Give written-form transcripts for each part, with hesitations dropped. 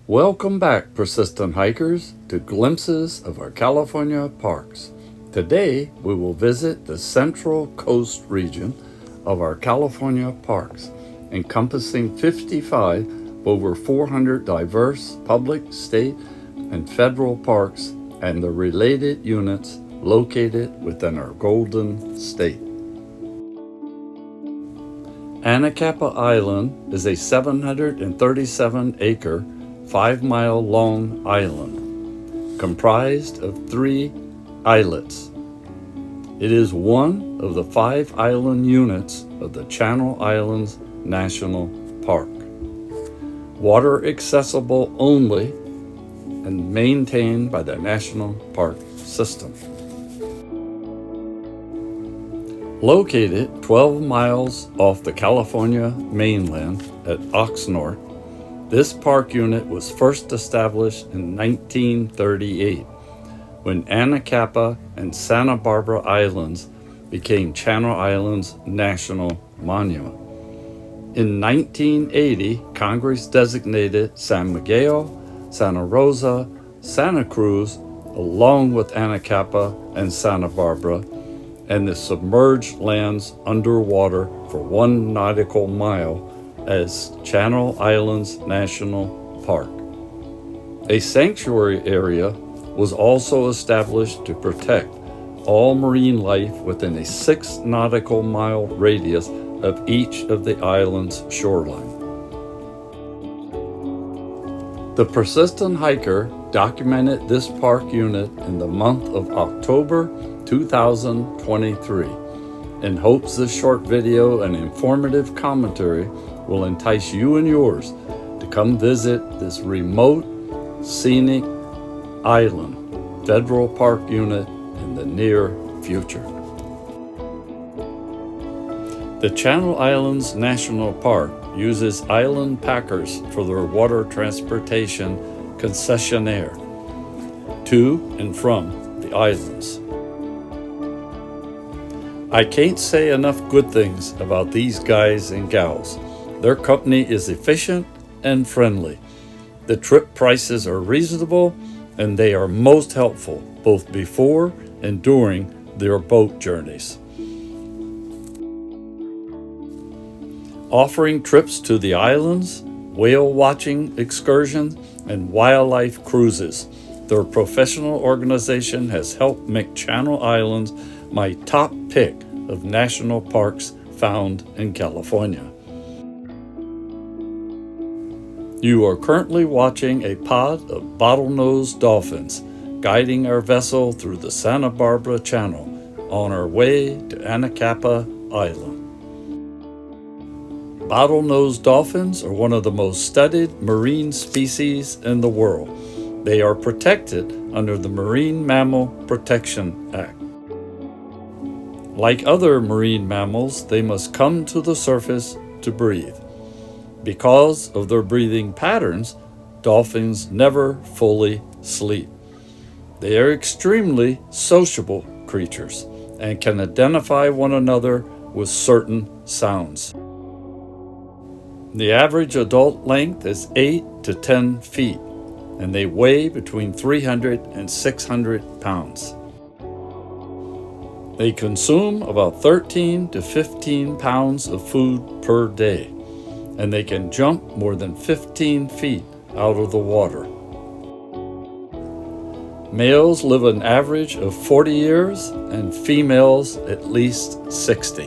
Welcome back, persistent hikers, to glimpses of our California parks. Today, we will visit the Central Coast region of our California parks, encompassing 55 of over 400 diverse public, state, and federal parks and the related units located within our Golden State. Anacapa Island is a 737-acre 5-mile-long island, comprised of 3 islets. It is one of the 5 island units of the Channel Islands National Park. Water accessible only and maintained by the National Park System. Located 12 miles off the California mainland at Oxnard, this park unit was first established in 1938 when Anacapa and Santa Barbara Islands became Channel Islands National Monument. In 1980, Congress designated San Miguel, Santa Rosa, Santa Cruz, along with Anacapa and Santa Barbara, and the submerged lands underwater for 1 nautical mile as Channel Islands National Park. A sanctuary area was also established to protect all marine life within a 6 nautical mile radius of each of the island's shoreline. The persistent hiker documented this park unit in the month of October 2023 in hopes this short video and informative commentary will entice you and yours to come visit this remote, scenic island federal park unit in the near future. The Channel Islands National Park uses island packers for their water transportation concessionaire to and from the islands. I can't say enough good things about these guys and gals. Their company is efficient and friendly. The trip prices are reasonable and they are most helpful both before and during their boat journeys. Offering trips to the islands, whale watching excursions, and wildlife cruises, their professional organization has helped make Channel Islands my top pick of national parks found in California. You are currently watching a pod of bottlenose dolphins guiding our vessel through the Santa Barbara Channel on our way to Anacapa Island. Bottlenose dolphins are one of the most studied marine species in the world. They are protected under the Marine Mammal Protection Act. Like other marine mammals, they must come to the surface to breathe. Because of their breathing patterns, dolphins never fully sleep. They are extremely sociable creatures and can identify one another with certain sounds. The average adult length is 8 to 10 feet, and they weigh between 300 and 600 pounds. They consume about 13 to 15 pounds of food per day, and they can jump more than 15 feet out of the water. Males live an average of 40 years and females at least 60.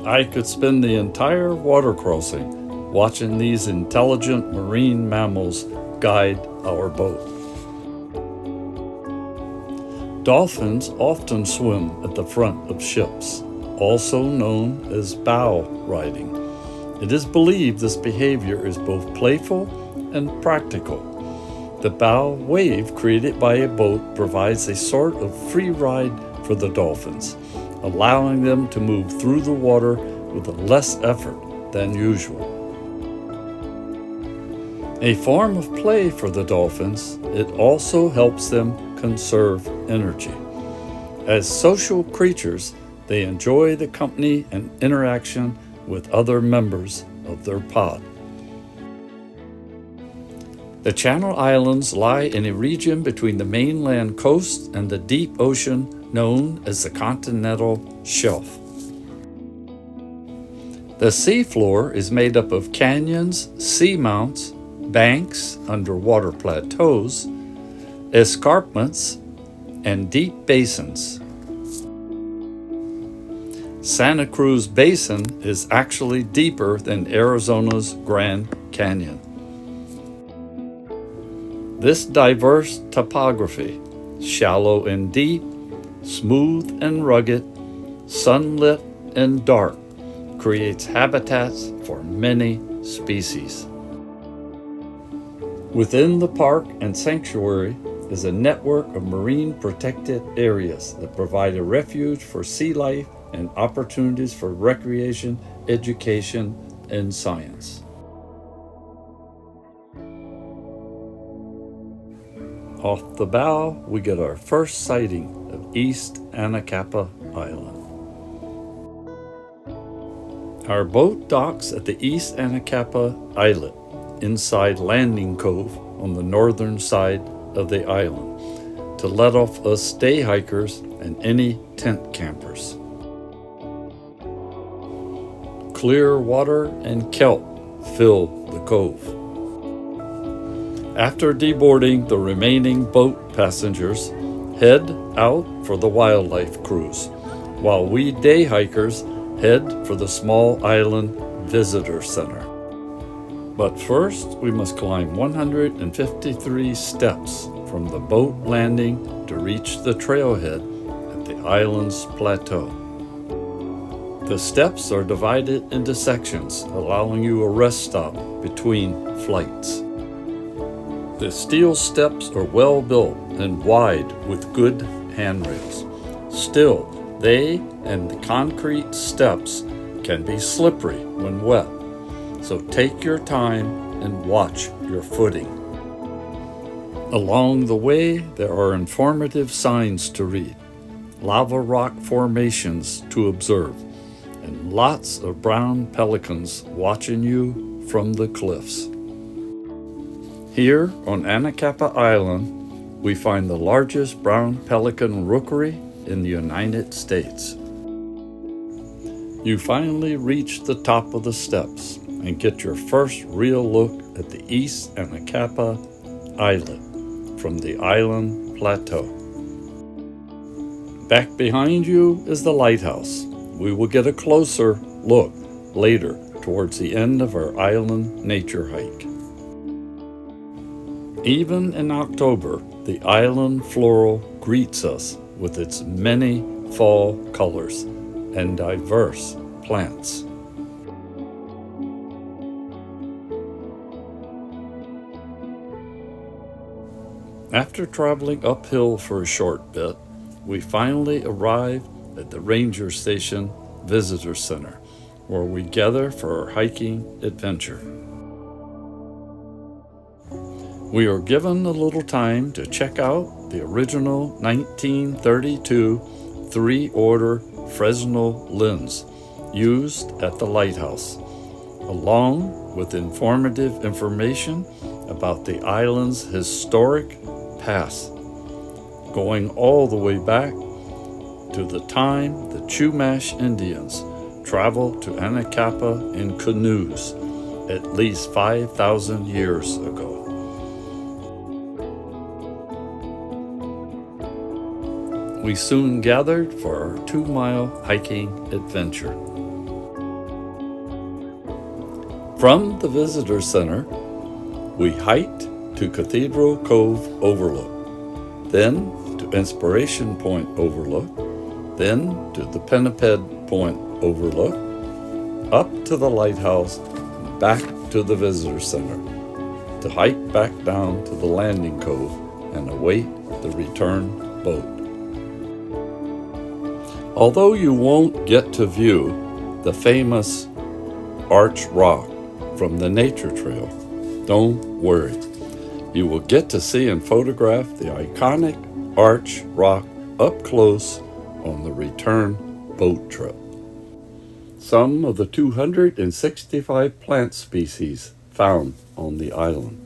I could spend the entire water crossing watching these intelligent marine mammals guide our boat. Dolphins often swim at the front of ships, also known as bow riding. It is believed this behavior is both playful and practical. The bow wave created by a boat provides a sort of free ride for the dolphins, allowing them to move through the water with less effort than usual. A form of play for the dolphins, it also helps them conserve energy. As social creatures, they enjoy the company and interaction with other members of their pod. The Channel Islands lie in a region between the mainland coast and the deep ocean known as the continental shelf. The seafloor is made up of canyons, seamounts, banks, underwater plateaus, escarpments, and deep basins. Santa Cruz Basin is actually deeper than Arizona's Grand Canyon. This diverse topography, shallow and deep, smooth and rugged, sunlit and dark, creates habitats for many species. Within the park and sanctuary is a network of marine protected areas that provide a refuge for sea life and opportunities for recreation, education, and science. Off the bow, we get our first sighting of East-Anacapa Island. Our boat docks at the East-Anacapa Islet, inside Landing Cove on the northern side of the island, to let off us day hikers and any tent campers. Clear water and kelp fill the cove. After deboarding the remaining boat passengers, head out for the wildlife cruise, while we day hikers head for the small island visitor center. But first, we must climb 153 steps from the boat landing to reach the trailhead at the island's plateau. The steps are divided into sections, allowing you a rest stop between flights. The steel steps are well built and wide with good handrails. Still, they and the concrete steps can be slippery when wet, so take your time and watch your footing. Along the way, there are informative signs to read, lava rock formations to observe, and lots of brown pelicans watching you from the cliffs. Here on Anacapa Island, we find the largest brown pelican rookery in the United States. You finally reach the top of the steps and get your first real look at the East-Anacapa Islet from the island plateau. Back behind you is the lighthouse. We will get a closer look later towards the end of our island nature hike. Even in October, the island floral greets us with its many fall colors and diverse plants. After traveling uphill for a short bit, we finally arrive at the Ranger Station Visitor Center, where we gather for our hiking adventure. We are given a little time to check out the original 1932 three-order Fresnel lens used at the lighthouse, along with informative information about the island's historic past, going all the way back to the time the Chumash Indians traveled to Anacapa in canoes at least 5,000 years ago. We soon gathered for our 2-mile hiking adventure. From the visitor center, we hiked to Cathedral Cove Overlook, then to Inspiration Point Overlook, then to the Pinniped Point Overlook, up to the lighthouse, and back to the visitor center, to hike back down to the landing cove and await the return boat. Although you won't get to view the famous Arch Rock from the nature trail, don't worry. You will get to see and photograph the iconic Arch Rock up close on the return boat trip. Some of the 265 plant species found on the island.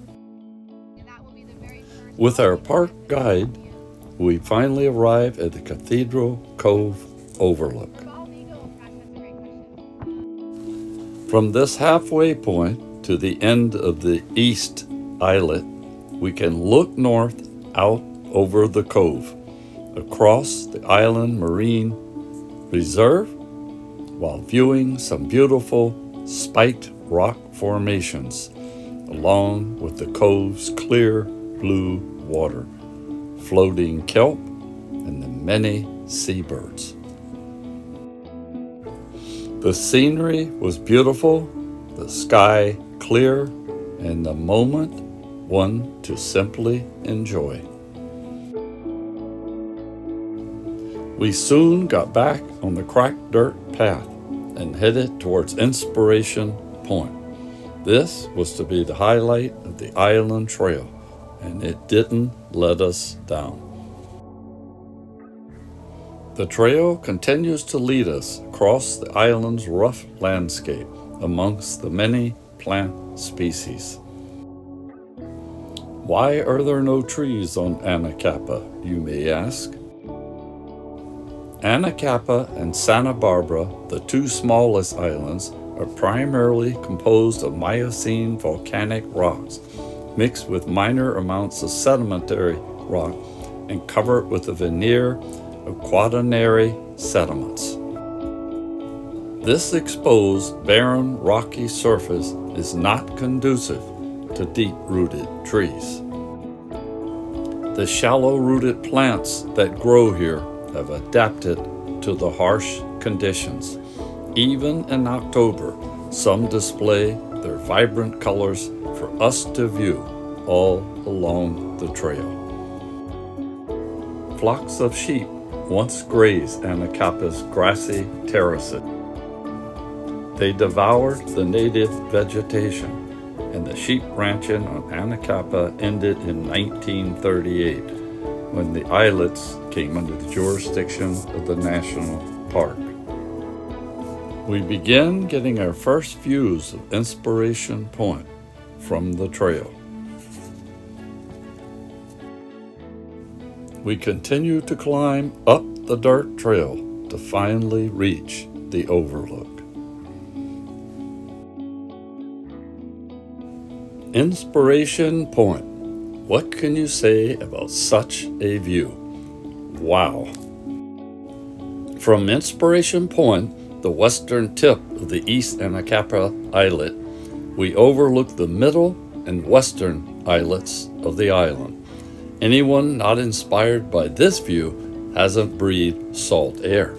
With our park guide, we finally arrive at the Cathedral Cove Overlook. From this halfway point to the end of the East Islet, we can look north out over the cove, across the Island Marine Reserve, while viewing some beautiful spiked rock formations, along with the cove's clear blue water, floating kelp, and the many seabirds. The scenery was beautiful, the sky clear, and the moment one to simply enjoy. We soon got back on the cracked dirt path and headed towards Inspiration Point. This was to be the highlight of the island trail, and it didn't let us down. The trail continues to lead us across the island's rough landscape amongst the many plant species. Why are there no trees on Anacapa, you may ask? Anacapa and Santa Barbara, the two smallest islands, are primarily composed of Miocene volcanic rocks, mixed with minor amounts of sedimentary rock and covered with a veneer of quaternary sediments. This exposed, barren, rocky surface is not conducive to deep-rooted trees. The shallow-rooted plants that grow here have adapted to the harsh conditions. Even in October, some display their vibrant colors for us to view all along the trail. Flocks of sheep once grazed Anacapa's grassy terraces. They devoured the native vegetation, and the sheep ranching on Anacapa ended in 1938, when the islets came under the jurisdiction of the national park. We began getting our first views of Inspiration Point from the trail. We continue to climb up the dirt trail to finally reach the overlook. Inspiration Point. What can you say about such a view? Wow! From Inspiration Point, the western tip of the East Anacapa Islet, we overlook the middle and western islets of the island. Anyone not inspired by this view hasn't breathed salt air.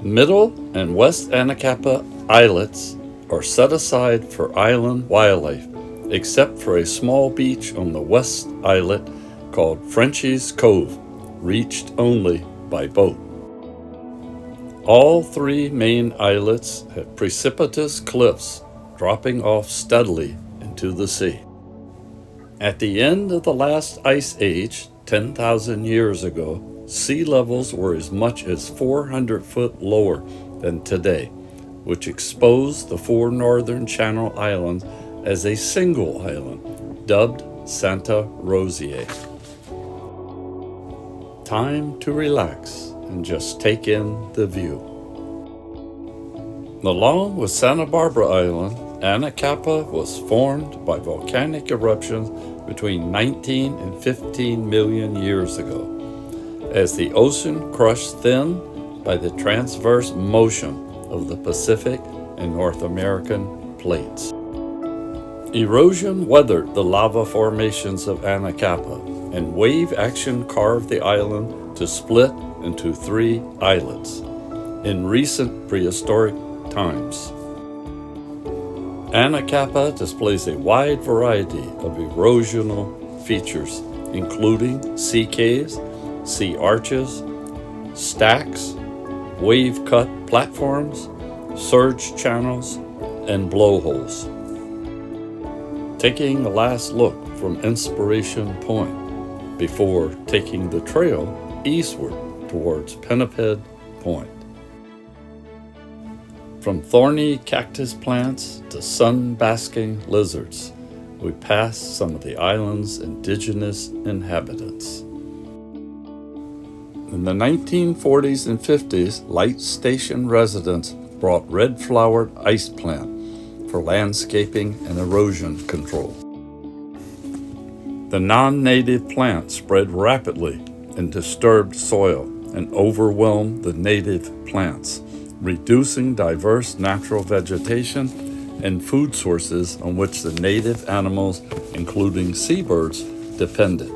Middle and West Anacapa islets are set aside for island wildlife, except for a small beach on the west islet called Frenchie's Cove, reached only by boat. All three main islets have precipitous cliffs dropping off steadily into the sea. At the end of the last ice age, 10,000 years ago, sea levels were as much as 400 foot lower than today, which exposed the four northern Channel Islands as a single island, dubbed Santa Rosia. Time to relax and just take in the view. Along with Santa Barbara Island, Anacapa was formed by volcanic eruptions between 19 and 15 million years ago, as the ocean crushed thin by the transverse motion of the Pacific and North American plates. Erosion weathered the lava formations of Anacapa, and wave action carved the island to split into three islets in recent prehistoric times. Anacapa displays a wide variety of erosional features, including sea caves, sea arches, stacks, wave-cut platforms, surge channels, and blowholes. Taking a last look from Inspiration Point before taking the trail eastward towards Pinniped Point. From thorny cactus plants to sun-basking lizards, we pass some of the island's indigenous inhabitants. In the 1940s and 50s, Light Station residents brought red-flowered ice plant for landscaping and erosion control. The non-native plant spread rapidly in disturbed soil and overwhelmed the native plants, reducing diverse natural vegetation and food sources on which the native animals, including seabirds, depended.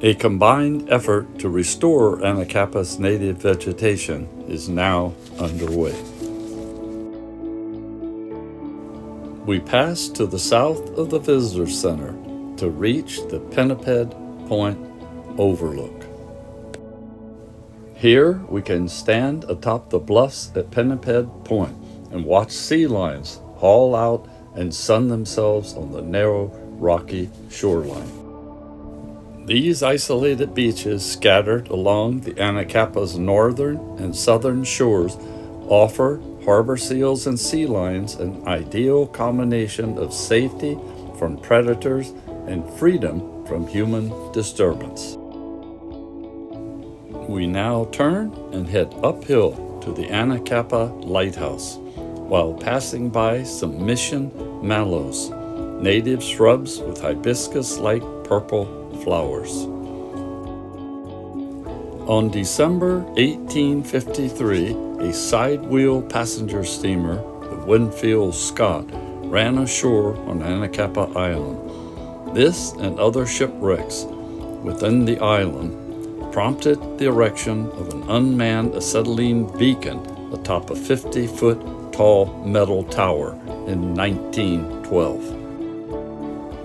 A combined effort to restore Anacapa's native vegetation is now underway. We pass to the south of the Visitor Center to reach the Pinniped Point Overlook. Here we can stand atop the bluffs at Pinniped Point and watch sea lions haul out and sun themselves on the narrow, rocky shoreline. These isolated beaches scattered along the Anacapa's northern and southern shores offer harbor seals and sea lions an ideal combination of safety from predators and freedom from human disturbance. We now turn and head uphill to the Anacapa Lighthouse while passing by some mission mallows, native shrubs with hibiscus-like purple flowers. On December 1853, a side-wheel passenger steamer, the Winfield Scott, ran ashore on Anacapa Island. This and other shipwrecks within the island prompted the erection of an unmanned acetylene beacon atop a 50-foot tall metal tower in 1912.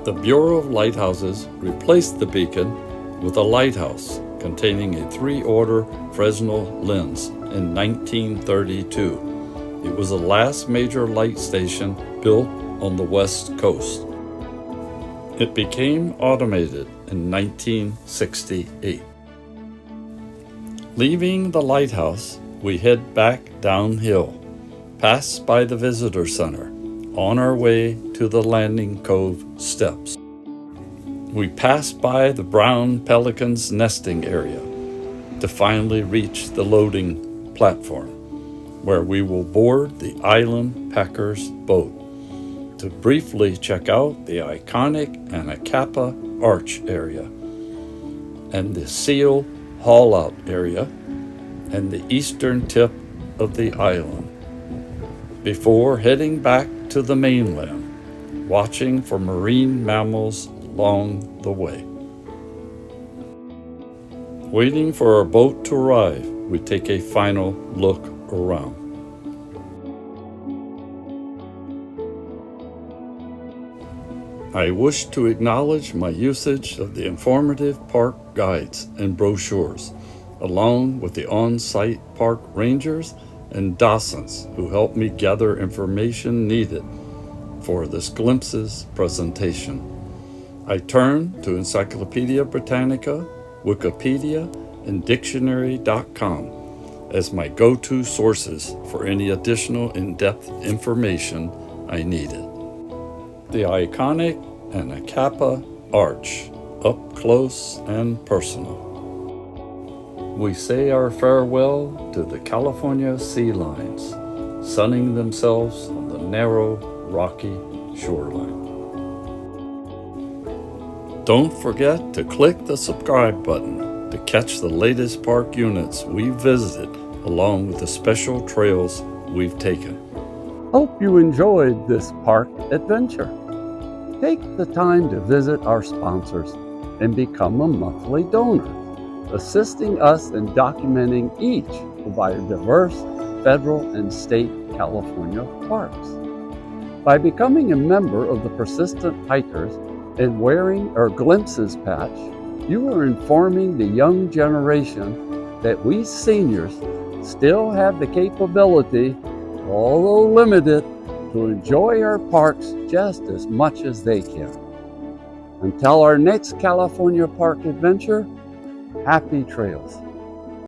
The Bureau of Lighthouses replaced the beacon with a lighthouse containing a 3-order Fresnel lens in 1932. It was the last major light station built on the West Coast. It became automated in 1968. Leaving the lighthouse, we head back downhill, pass by the Visitor Center, on our way to the Landing Cove steps. We pass by the brown pelican's nesting area to finally reach the loading platform, where we will board the Island Packers boat to briefly check out the iconic Anacapa Arch area and the seal haul-out area and the eastern tip of the island, before heading back to the mainland, watching for marine mammals along the way. Waiting for our boat to arrive, we take a final look around. I wish to acknowledge my usage of the informative park guides and brochures, along with the on-site park rangers and docents who helped me gather information needed for this Glimpses presentation. I turn to Encyclopedia Britannica, Wikipedia, and Dictionary.com as my go-to sources for any additional in-depth information I needed. The iconic Anacapa Arch, up close and personal. We say our farewell to the California sea lions, sunning themselves on the narrow, rocky shoreline. Don't forget to click the subscribe button to catch the latest park units we visited, along with the special trails we've taken. Hope you enjoyed this park adventure. Take the time to visit our sponsors and become a monthly donor, assisting us in documenting each of our diverse federal and state California parks. By becoming a member of the Persistent Hikers and wearing our Glimpses patch, you are informing the young generation that we seniors still have the capability, although limited, to enjoy our parks just as much as they can. Until our next California park adventure, happy trails.